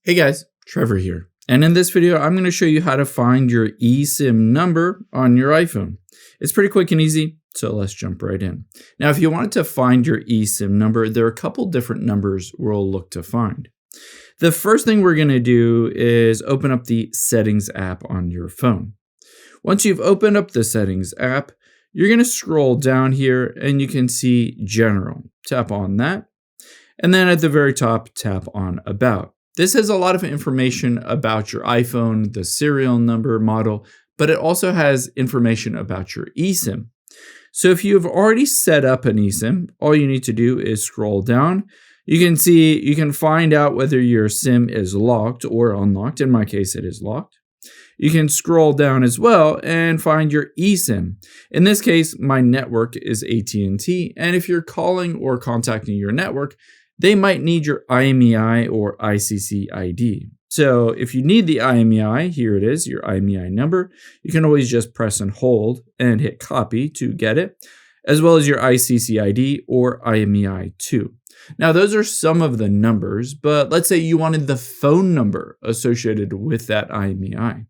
Hey guys, Trevor here. And in this video, I'm going to show you how to find your eSIM number on your iPhone. It's pretty quick and easy, so let's jump right in. Now, if you wanted to find your eSIM number, there are a couple different numbers we'll look to find. The first thing we're going to do is open up the Settings app on your phone. Once you've opened up the Settings app, you're going to scroll down here and you can see General. Tap on that. And then at the very top, tap on About. This has a lot of information about your iPhone, the serial number, model, but it also has information about your eSIM. So if you've already set up an eSIM, all you need to do is scroll down. You can find out whether your SIM is locked or unlocked. In my case, it is locked. You can scroll down as well and find your eSIM. In this case, my network is AT&T, and if you're calling or contacting your network, they might need your IMEI or ICC ID. So if you need the IMEI, here it is, your IMEI number. You can always just press and hold and hit copy to get it, as well as your ICC ID or IMEI 2. Now, those are some of the numbers, but let's say you wanted the phone number associated with that IMEI.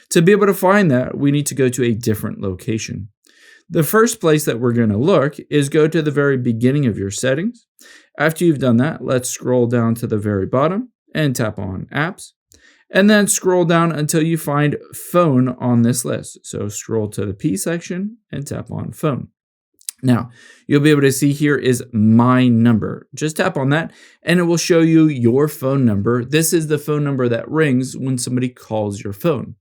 To be able to find that, we need to go to a different location. The first place that we're going to look is go to the very beginning of your settings. After you've done that, let's scroll down to the very bottom and tap on Apps, and then scroll down until you find Phone on this list. So scroll to the P section and tap on Phone. Now, you'll be able to see here is My Number. Just tap on that and it will show you your phone number. This is the phone number that rings when somebody calls your phone.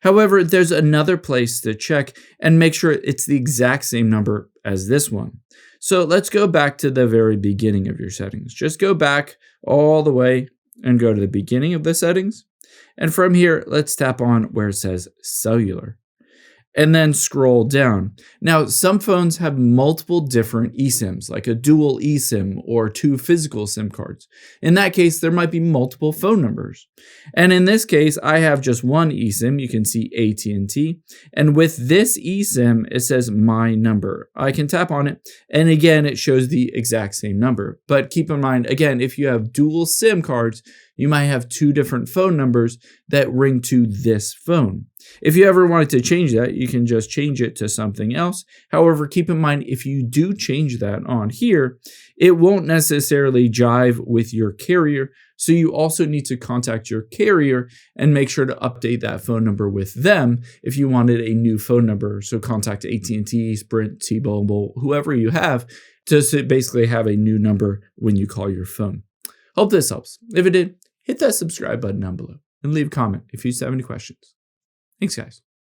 However, there's another place to check and make sure it's the exact same number as this one. So let's go back to the very beginning of your settings. Just go back all the way and go to the beginning of the settings. And from here, let's tap on where it says Cellular. And then scroll down. Now, some phones have multiple different eSIMs, like a dual eSIM or 2 physical SIM cards. In that case, there might be multiple phone numbers. And in this case, I have just one eSIM. You can see AT&T. And with this eSIM, it says My Number. I can tap on it. And again, it shows the exact same number. But keep in mind, again, if you have dual SIM cards, you might have 2 different phone numbers that ring to this phone. If you ever wanted to change that, you can just change it to something else. However, keep in mind, if you do change that on here, it won't necessarily jive with your carrier. So you also need to contact your carrier and make sure to update that phone number with them if you wanted a new phone number. So contact AT&T, Sprint, T-Mobile, whoever you have, to basically have a new number when you call your phone. Hope this helps. If it did, hit that subscribe button down below and leave a comment if you have any questions. Thanks, guys.